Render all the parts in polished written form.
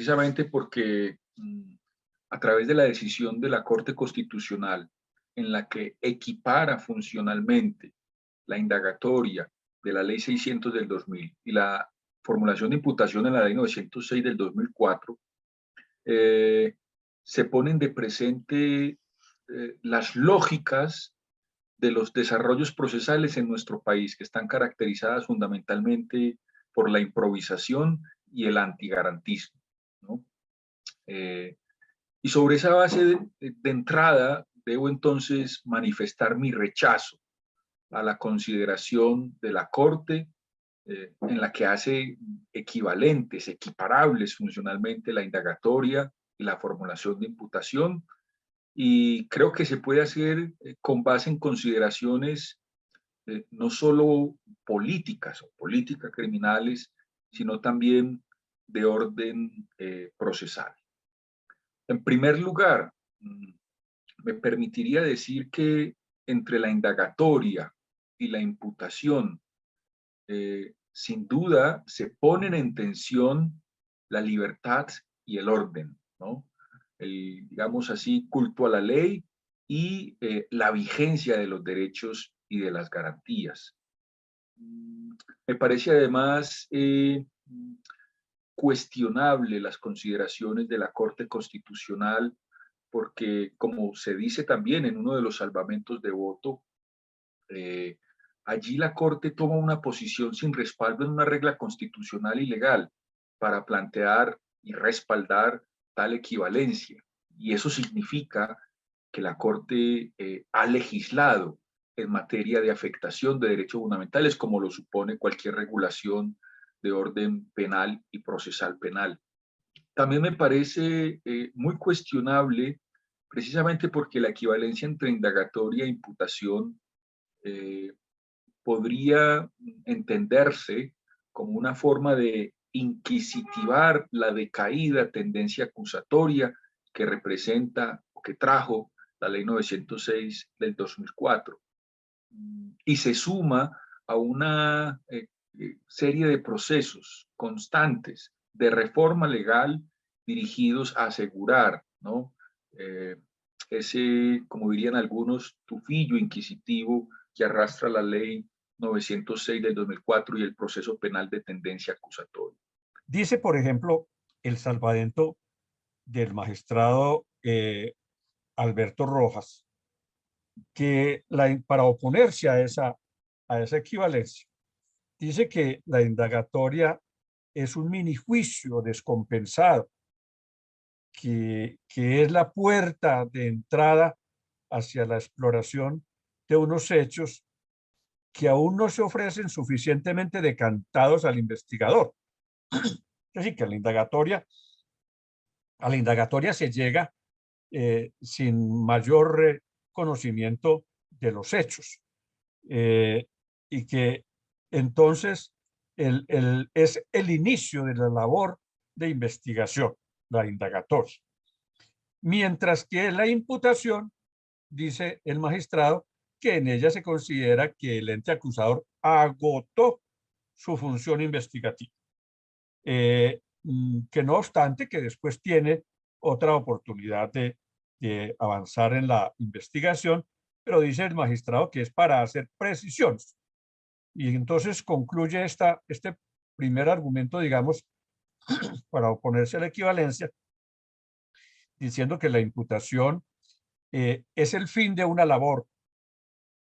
precisamente porque a través de la decisión de la Corte Constitucional en la que equipara funcionalmente la indagatoria de la Ley 600 del 2000 y la formulación de imputación en la Ley 906 del 2004, se ponen de presente las lógicas de los desarrollos procesales en nuestro país, que están caracterizadas fundamentalmente por la improvisación y el antigarantismo, ¿no? Y sobre esa base de entrada, debo entonces manifestar mi rechazo a la consideración de la Corte en la que hace equivalentes, equiparables funcionalmente la indagatoria y la formulación de imputación, y creo que se puede hacer con base en consideraciones no solo políticas o políticas criminales, sino también de orden procesal. En primer lugar, me permitiría decir que entre la indagatoria y la imputación, sin duda se ponen en tensión la libertad y el orden, ¿no? El, digamos así, culto a la ley y la vigencia de los derechos y de las garantías. Me parece además cuestionable las consideraciones de la Corte Constitucional porque, como se dice también en uno de los salvamentos de voto, allí la Corte toma una posición sin respaldo en una regla constitucional y legal para plantear y respaldar tal equivalencia. Y eso significa que la Corte ha legislado en materia de afectación de derechos fundamentales, como lo supone cualquier regulación de orden penal y procesal penal. También me parece muy cuestionable, precisamente porque la equivalencia entre indagatoria e imputación podría entenderse como una forma de inquisitivar la decaída tendencia acusatoria que representa o que trajo la Ley 906 del 2004 y se suma a una serie de procesos constantes de reforma legal dirigidos a asegurar, ¿no? Ese, como dirían algunos, tufillo inquisitivo que arrastra la ley 906 del 2004 y el proceso penal de tendencia acusatoria. Dice, por ejemplo, el salvamento del magistrado Alberto Rojas, que para oponerse a esa equivalencia, dice que la indagatoria es un minijuicio descompensado, que es la puerta de entrada hacia la exploración de unos hechos que aún no se ofrecen suficientemente decantados al investigador. Es decir, que a la indagatoria se llega sin mayor conocimiento de los hechos. Y que entonces es el inicio de la labor de investigación, la indagatoria. Mientras que la imputación, dice el magistrado, que en ella se considera que el ente acusador agotó su función investigativa. Que no obstante que después tiene otra oportunidad de avanzar en la investigación, pero dice el magistrado que es para hacer precisiones. Y entonces concluye este primer argumento, digamos, para oponerse a la equivalencia, diciendo que la imputación es el fin de una labor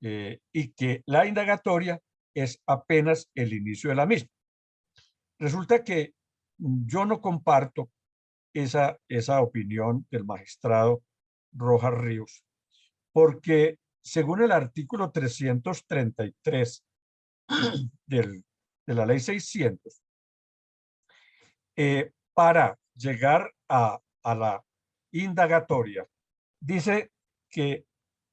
y que la indagatoria es apenas el inicio de la misma. Resulta que yo no comparto esa opinión del magistrado Rojas Ríos, porque según el artículo 333 de la ley 600, para llegar a la indagatoria, dice que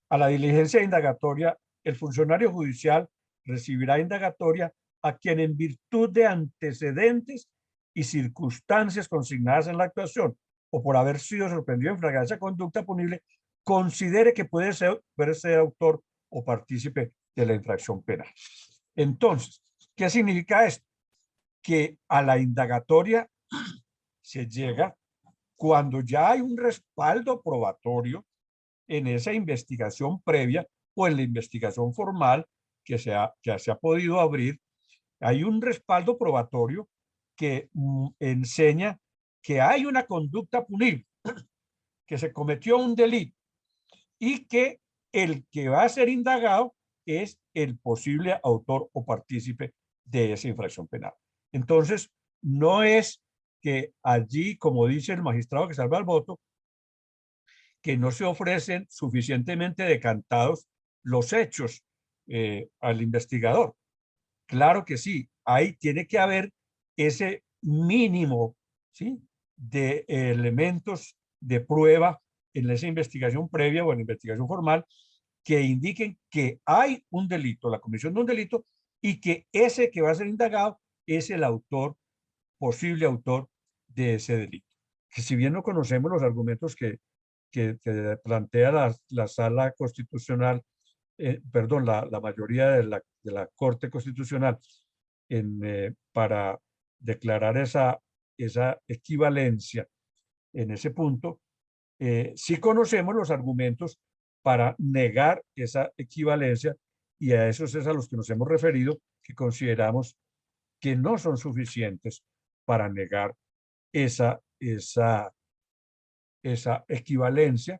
a la diligencia indagatoria, el funcionario judicial recibirá indagatoria a quien en virtud de antecedentes y circunstancias consignadas en la actuación o por haber sido sorprendido en flagrancia conducta punible, considere que puede ser autor o partícipe de la infracción penal. Entonces, ¿qué significa esto? Que a la indagatoria se llega cuando ya hay un respaldo probatorio en esa investigación previa o en la investigación formal que se ha podido abrir. Hay un respaldo probatorio que enseña que hay una conducta punible, que se cometió un delito y que el que va a ser indagado es el posible autor o partícipe de esa infracción penal. Entonces, no es que allí, como dice el magistrado que salva el voto, que no se ofrecen suficientemente decantados los hechos al investigador. Claro que sí, ahí tiene que haber ese mínimo, ¿sí?, de elementos de prueba en esa investigación previa o en la investigación formal que indiquen que hay un delito, la comisión de un delito, y que ese que va a ser indagado es el autor, posible autor de ese delito. Que si bien no conocemos los argumentos que plantea la sala constitucional, perdón, la mayoría de la Corte Constitucional para declarar esa equivalencia en ese punto, sí conocemos los argumentos para negar esa equivalencia y a esos es a los que nos hemos referido, que consideramos que no son suficientes para negar esa equivalencia.